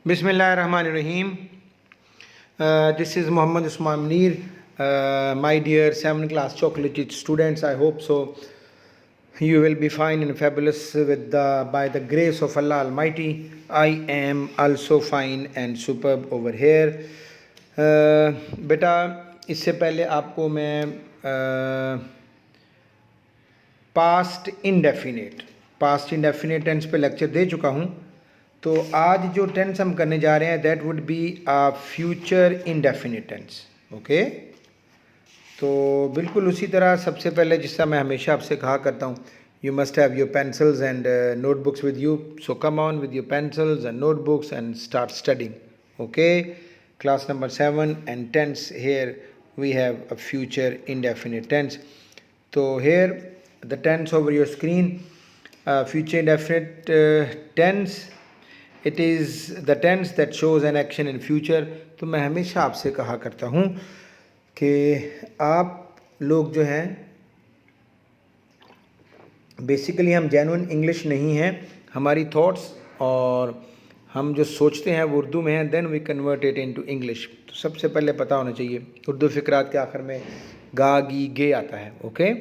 Bismillahirrahmanirrahim. This is Muhammad Usman Munir. My dear 7th class chocolate students, I hope so. You will be fine and fabulous by the grace of Allah Almighty. I am also fine and superb over here. बेटा इससे पहले आपको मैं past indefinite tense पे lecture दे चुका हूँ। तो आज जो टेंस हम करने जा रहे हैं that would be a future indefinite tense. Okay, तो बिल्कुल उसी तरह सबसे पहले जिसका मैं हमेशा आपसे कहा करता हूँ, you must have your pencils and notebooks with you, so come on with your pencils and notebooks and start studying. Okay, class number 7 and tense, here we have a future indefinite tense. तो here the tense over your screen, future indefinite tense, it is the tense that shows an action in future। तो मैं हमेशा आपसे कहा करता हूँ कि आप लोग जो हैं बेसिकली हम जेन्युइन इंग्लिश नहीं हैं, हमारी थॉट्स और हम जो सोचते हैं वो उर्दू में हैं, then we convert it into English. तो सबसे पहले पता होना चाहिए उर्दू फ़िक्रात के आखिर में गा गी गे आता है। ओके,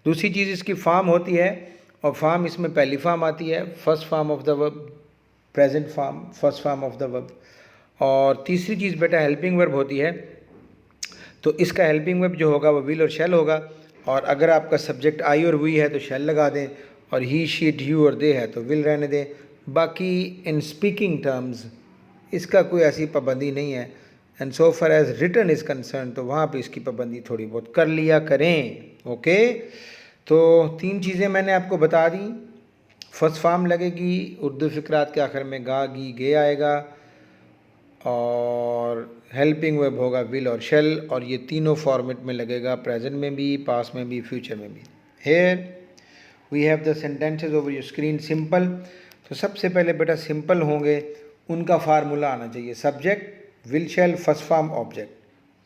दूसरी चीज़ इसकी फॉर्म होती है, और फॉर्म इसमें पहली फॉर्म आती है first form of the verb, present form first form of the verb. और तीसरी चीज़ बेटा हेल्पिंग वर्ब होती है। तो इसका हेल्पिंग वर्ब जो होगा वो विल और शैल होगा, और अगर आपका सब्जेक्ट आई और वी है तो शैल लगा दें, और ही शी इट यू और दे है तो विल रहने दें। बाकी इन स्पीकिंग टर्म्स इसका कोई ऐसी पाबंदी नहीं है, and so far as written is concern तो वहाँ पे इसकी पाबंदी थोड़ी बहुत कर लिया करें। ओके, तो 3 चीज़ें मैंने आपको बता दी। फर्स्ट फॉर्म लगेगी उर्दू फ़िक्रात के आखिर में गा गी गे आएगा, और हेल्पिंग वर्ब होगा विल और शेल, और ये तीनों फॉर्मेट में लगेगा, प्रेजेंट में भी, पास में भी, फ्यूचर में भी। Here we have the sentences over your screen. Simple, तो सबसे पहले बेटा सिंपल होंगे उनका फार्मूला आना चाहिए। Subject will shall first form object,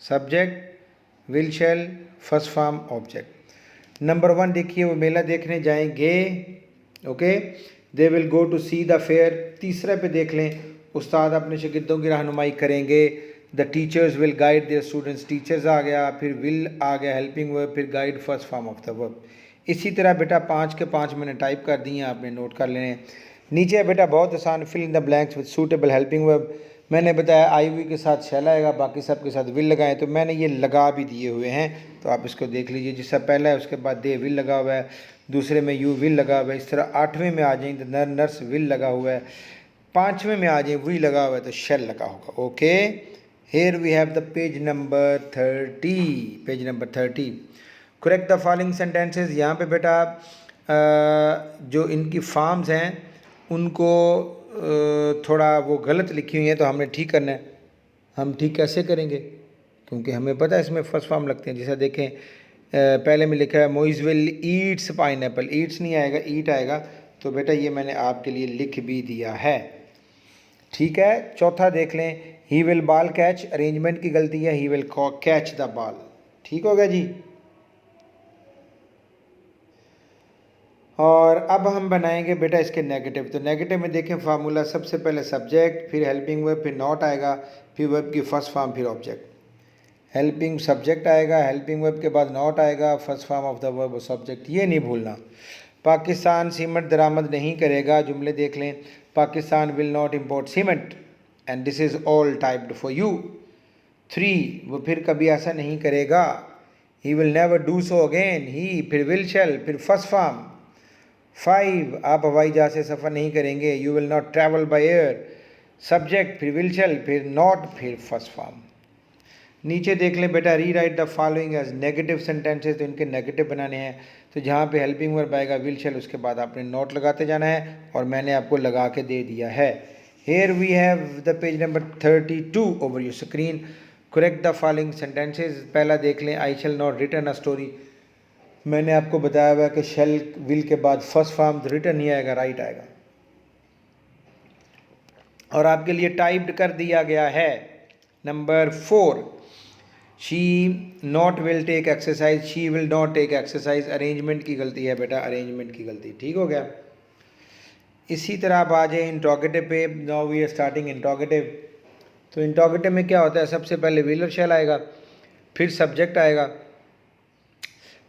subject will shall first form object. Number 1 देखिए, वो मेला देखने जाएंगे। Okay, they will go to see the fair. तीसरे पे देख लें, उस्ताद अपने शागिर्दों की रहनुमाई करेंगे। The teachers will guide their students, teachers आ गया, फिर विल आ गया हेल्पिंग वर्ब, फिर guide first form of the verb. इसी तरह बेटा 5 के 5 मैंने टाइप कर दिए, आपने नोट कर लेने। नीचे बेटा बहुत आसान, fill in the blanks with suitable helping verb. मैंने बताया आई वी के साथ शैल आएगा, बाकी सब के साथ विल लगाएं, तो मैंने ये लगा भी दिए हुए हैं, तो आप इसको देख लीजिए। जिससे पहला है उसके बाद दे विल लगा हुआ है, दूसरे में यू विल लगा हुआ है। इस तरह 8वें में आ जाएंगे तो नर्स विल लगा हुआ है, 5वें में आ जाए वी लगा हुआ है तो शेल लगा होगा। Okay, here we have the page number 30। Page number 30, correct the following sentences. यहाँ पे बेटा जो इनकी फॉर्म्स हैं उनको थोड़ा वो गलत लिखी हुई हैं, तो हमने ठीक करना है। हम ठीक कैसे करेंगे, क्योंकि हमें पता है इसमें फर्स्ट फॉर्म लगते हैं। जैसा देखें, पहले में लिखा है Moiz will Yeats pineapple, Yeats नहीं आएगा, ईट आएगा। तो बेटा ये मैंने आपके लिए लिख भी दिया है, ठीक है। चौथा देख लें, he will ball catch, arrangement की गलती है, he will catch the ball. ठीक हो गया जी। और अब हम बनाएंगे बेटा इसके नेगेटिव। तो नेगेटिव में देखें फार्मूला, सबसे पहले सब्जेक्ट, फिर हेल्पिंग वर्ब, फिर नॉट आएगा, फिर वर्ब की फर्स्ट फॉर्म, फिर ऑब्जेक्ट। हेल्पिंग सब्जेक्ट आएगा, हेल्पिंग वर्ब के बाद नॉट आएगा, first form of the verb और सब्जेक्ट, ये नहीं भूलना। पाकिस्तान सीमेंट दरामद नहीं करेगा, जुमले देख लें। Pakistan will not import cement and this is all typed for you. 3, वो फिर कभी ऐसा नहीं करेगा, he will never do so again, he, फिर विल शेल, फिर फर्स्ट फॉर्म। 5, आप हवाई जहाज से सफ़र नहीं करेंगे, you will not travel by air, subject, फिर विल शेल, फिर नॉट, फिर फर्स्ट फॉर्म। नीचे देख लें बेटा, rewrite the following as negative sentences. तो इनके नेगेटिव बनाने हैं, तो जहाँ पे हेल्पिंग वर्ब आएगा विल शेल, उसके बाद आपने नोट लगाते जाना है, और मैंने आपको लगा के दे दिया है। Here we have the page number 32 over your screen. Correct the following sentences. पहला देख लें, I shall not written a story. मैंने आपको बताया हुआ कि शेल विल के बाद फर्स्ट फॉर्म रिटन नहीं आएगा, राइट आएगा। और आपके लिए टाइप्ड कर दिया गया है number 4, she not will take exercise, she will not take exercise. Arrangement की गलती है बेटा, अरेंजमेंट की गलती। ठीक हो गया। इसी तरह आप आ जाए इंट्रोगेटिव पे। Now we are starting interrogative. तो इंट्रोगेटिव में क्या होता है, सबसे पहले विल और शैल आएगा, फिर सब्जेक्ट आएगा,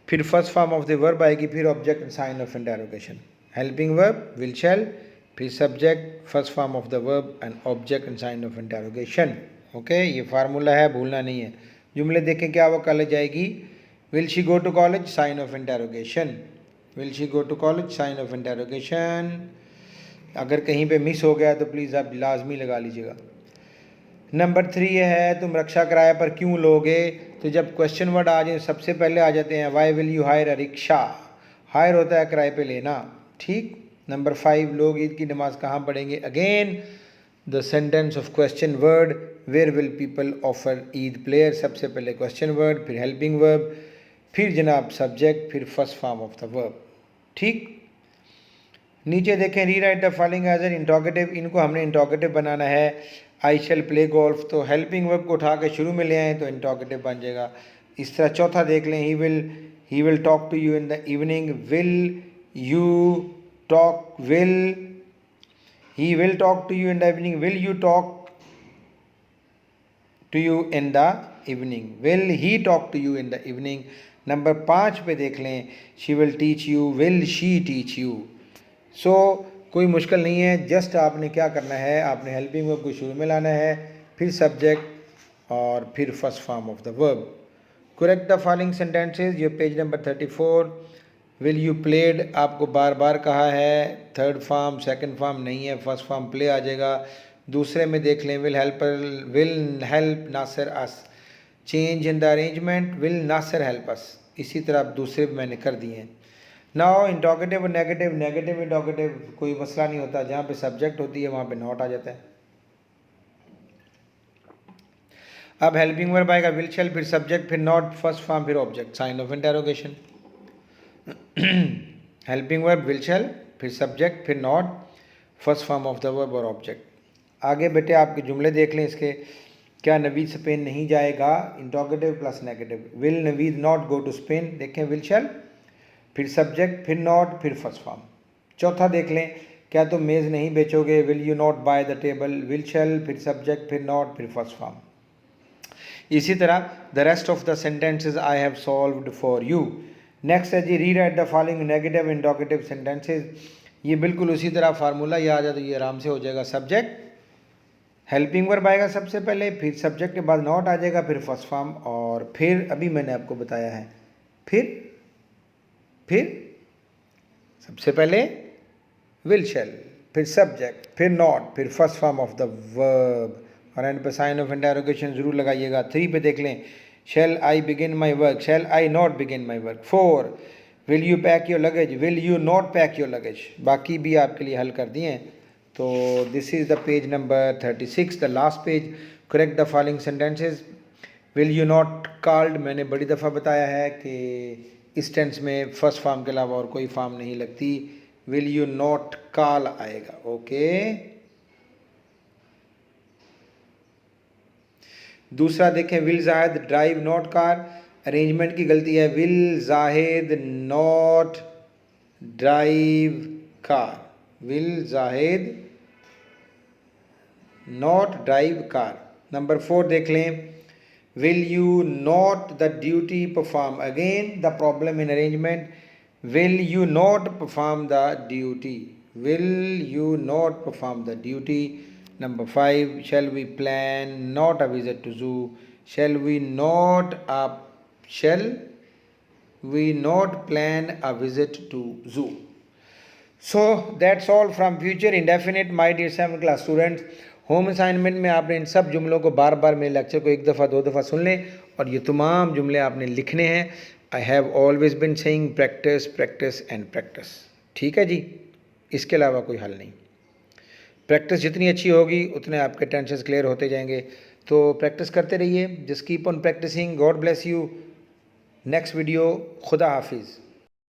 फिर first form of the verb आएगी, फिर object and sign of interrogation. Helping verb will shall, फिर subject, first form of the verb and object and sign of interrogation. Okay, ये फार्मूला है, भूलना नहीं है। जुमले देखें क्या वो कॉलेज आएगी, will she go to college, sign of interrogation. Will she go to college, sign of interrogation. अगर कहीं पे मिस हो गया तो प्लीज़ आप लाजमी लगा लीजिएगा। नंबर 3 ये है, तुम रक्षा किराए पर क्यों लोगे। तो जब क्वेश्चन वर्ड आ जाए सबसे पहले आ जाते हैं why will you hire a rickshaw. Hire होता है किराए पे लेना, ठीक। नंबर 5, लोग ईद की नमाज कहाँ पढ़ेंगे। Again the sentence of question word, where will people offer Eid prayer. सबसे पहले क्वेश्चन वर्ड, फिर हेल्पिंग वर्ब, फिर जनाब सब्जेक्ट, फिर first form of the verb, ठीक। नीचे देखें, rewrite the following as an interrogative. इनको हमने इंट्रोगेटिव बनाना है। आई शैल प्ले गोल्फ, तो हेल्पिंग वर्ब को उठा के शुरू में ले आएँ तो इंट्रोगेटिव बन जाएगा। इस तरह चौथा देख लें, he will talk to you in the evening. Will you talk, he will talk to you in the evening. Will you talk to you in the evening, will he talk to you in the evening. Number 5 पे देख लें, she will teach you, will she teach you. So कोई मुश्किल नहीं है, just आपने क्या करना है, आपने हेल्पिंग वर्ब को शुरू में लाना है, फिर सब्जेक्ट और फिर first form of the verb. Correct the following sentences, ये page number 34। Will you played आपको बार बार कहा है, थर्ड फॉर्म सेकंड फॉर्म नहीं है, फर्स्ट फॉर्म प्ले आ जाएगा। दूसरे में देख लें, will help Nasir us, change in the arrangement, will Nasir help us. इसी तरह दूसरे में मैंने कर दिए हैं। नाउ इंट्रोगेटिव और नेगेटिव, नेगेटिव इंट्रोगेटिव कोई मसला नहीं होता, जहाँ पे सब्जेक्ट होती है वहाँ पे नॉट आ जाता है। अब हेल्पिंग वर्ब आएगा, विल शैल, फिर सब्जेक्ट, फिर नॉट, फर्स्ट फॉर्म, फिर object, sign of interrogation. Helping verb will shall, फिर सब्जेक्ट, फिर not, first form of the verb और ऑब्जेक्ट। आगे बेटे आपके जुमले देख लें इसके, क्या नवीद स्पेन नहीं जाएगा, interrogative plus negative. Will Naveed not go to Spain, देखें विल शैल, फिर सब्जेक्ट, फिर नॉट, फिर फर्स्ट फॉर्म। चौथा देख लें, क्या तुम मेज़ नहीं बेचोगे, will you not buy the table, will shall, फिर सब्जेक्ट, फिर नॉट, फिर फर्स्ट फॉर्म। इसी तरह the rest of the sentences I have solved for you. Next है जी, rewrite the following negative interrogative sentences. ये बिल्कुल उसी तरह फार्मूला ये आ जाए तो ये आराम से हो जाएगा। सब्जेक्ट, हेल्पिंग वर्ब आएगा सबसे पहले, फिर सब्जेक्ट के बाद नॉट आ जाएगा, फिर फर्स्ट फॉर्म, और फिर अभी मैंने आपको बताया है, फिर सबसे पहले विल शैल, फिर सब्जेक्ट, फिर नॉट, फिर first form of the verb, और एंड पे साइन ऑफ इंटरोगेशन जरूर लगाइएगा। 3 पे देख लें, shall I begin my work, shall I not begin my work. 4, will you pack your luggage, will you not pack your luggage. बाकी भी आपके लिए हल कर दिए हैं। तो this is the page number 36, the last page. Correct the following sentences. Will you not called, मैंने बड़ी दफ़ा बताया है कि इस टेंस में फर्स्ट फॉर्म के अलावा और कोई फॉर्म नहीं लगती, विल यू नॉट कॉल आएगा। ओके, दूसरा देखें, will Zahid drive not car, arrangement की गलती है, will Zahid not drive car, will Zahid not drive car. Number 4 देख लें, will you not the duty perform, again the problem in arrangement, will you not perform the duty, will you not perform the duty. Number 5, shall we plan not a visit to zoo, shall we not plan a visit to zoo. So that's all from future indefinite, my dear 7th class students. Home assignment में आपने इन सब जुमलों को बार बार मेरे lecture को 1 दफ़ा 2 दफ़ा सुन लें और ये तमाम जुमले आपने लिखने हैं। I have always been saying practice practice and practice, ठीक है जी, इसके अलावा कोई हल नहीं। प्रैक्टिस जितनी अच्छी होगी उतने आपके टेंशन्स क्लियर होते जाएंगे। तो प्रैक्टिस करते रहिए, just keep on practising. God bless you. Next video, खुदा हाफिज़।